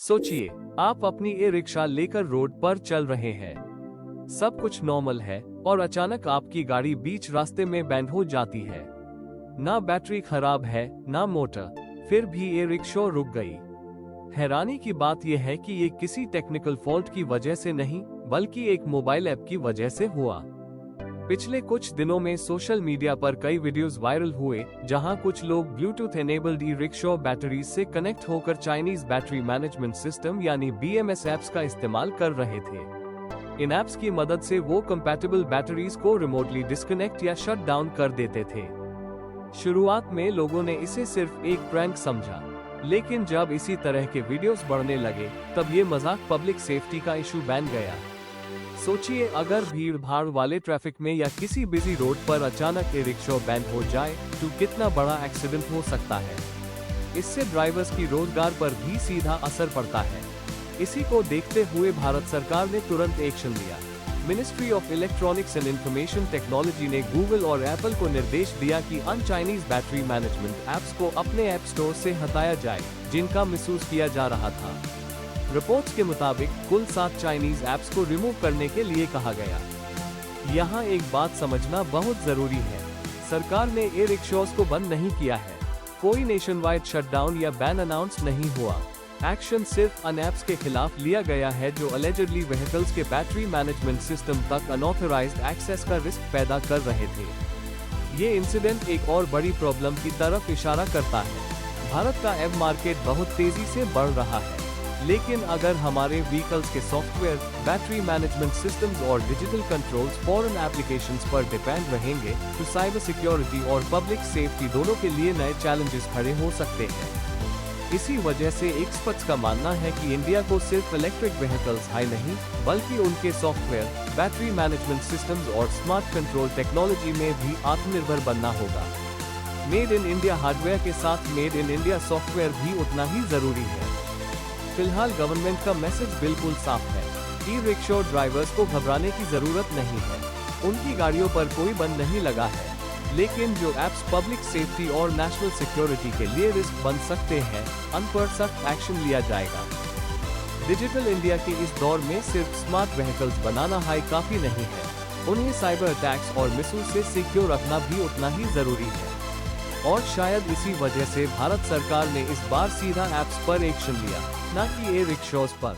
सोचिए, आप अपनी ई रिक्शा लेकर रोड पर चल रहे हैं। सब कुछ नॉर्मल है और अचानक आपकी गाड़ी बीच रास्ते में बैंड हो जाती है। ना बैटरी खराब है, ना मोटर, फिर भी ई रिक्शा रुक गई। हैरानी की बात यह है कि ये किसी टेक्निकल फॉल्ट की वजह से नहीं, बल्कि एक मोबाइल ऐप की वजह से हुआ। पिछले कुछ दिनों में सोशल मीडिया पर कई वीडियोस वायरल हुए, जहां कुछ लोग Bluetooth enabled e rickshaw batteries से कनेक्ट होकर चाइनीज बैटरी मैनेजमेंट सिस्टम यानी BMS ऐप्स का इस्तेमाल कर रहे थे। इन ऐप्स की मदद से वो कंपैटिबल बैटरीज को रिमोटली डिस्कनेक्ट या शट डाउन कर देते थे। शुरुआत में लोगों ने इसे सिर्फ एक प्रैंक समझा, लेकिन जब इसी तरह के वीडियोस बढ़ने लगे, तब ये मजाक पब्लिक सेफ्टी का इशू बन गया। सोचिए, अगर भीड़ भाड़ वाले ट्रैफिक में या किसी बिजी रोड पर अचानक ई रिक्शा बैंड हो जाए तो कितना बड़ा एक्सीडेंट हो सकता है। इससे ड्राइवर्स की रोजगार पर भी सीधा असर पड़ता है। इसी को देखते हुए भारत सरकार ने तुरंत एक्शन लिया। Ministry of electronics and information technology ने गूगल और एप्पल को निर्देश दिया कि अन चाइनीज बैटरी मैनेजमेंट ऐप्स को अपने ऐप स्टोर से हटाया जाए, जिनका मिसयूज किया जा रहा था। रिपोर्ट्स के मुताबिक कुल 7 चाइनीज ऐप्स को रिमूव करने के लिए कहा गया। यहाँ एक बात समझना बहुत जरूरी है, सरकार ने ई रिक्शास को बंद नहीं किया है। कोई नेशन वाइड शटडाउन या बैन अनाउंस नहीं हुआ। एक्शन सिर्फ उन ऐप्स के खिलाफ लिया गया है जो अलेजेडली व्हीकल्स के बैटरी मैनेजमेंट सिस्टम तक अनऑथराइज्ड एक्सेस का रिस्क पैदा कर रहे थे। ये इंसिडेंट एक और बड़ी प्रॉब्लम की तरफ इशारा करता है। भारत का एव मार्केट बहुत तेजी से बढ़ रहा है, लेकिन अगर हमारे व्हीकल्स के सॉफ्टवेयर, बैटरी मैनेजमेंट सिस्टम्स और डिजिटल कंट्रोल्स फॉरेन एप्लीकेशंस पर डिपेंड रहेंगे, तो साइबर सिक्योरिटी और पब्लिक सेफ्टी दोनों के लिए नए चैलेंजेस खड़े हो सकते हैं। इसी वजह से एक्सपर्ट्स का मानना है कि इंडिया को सिर्फ इलेक्ट्रिक व्हीकल्स ही नहीं, बल्कि उनके सॉफ्टवेयर, बैटरी मैनेजमेंट सिस्टम्स और स्मार्ट कंट्रोल टेक्नोलॉजी में भी आत्मनिर्भर बनना होगा। मेड इन इंडिया हार्डवेयर के साथ मेड इन इंडिया सॉफ्टवेयर भी उतना ही जरूरी है। फिलहाल गवर्नमेंट का मैसेज बिल्कुल साफ है। ई रिक्शा ड्राइवर्स को घबराने की जरूरत नहीं है। उनकी गाड़ियों पर कोई बंद नहीं लगा है, लेकिन जो ऐप्स पब्लिक सेफ्टी और नेशनल सिक्योरिटी के लिए रिस्क बन सकते हैं, उन पर सख्त एक्शन लिया जाएगा। डिजिटल इंडिया के इस दौर में सिर्फ स्मार्ट व्हीकल्स बनाना ही काफी नहीं है, उन्हें साइबर अटैक्स और मिसयूज से सिक्योर रखना भी उतना ही जरूरी है। और शायद इसी वजह से भारत सरकार ने इस बार सीधा ऐप्स पर एक्शन लिया, न कि ई रिक्शास पर।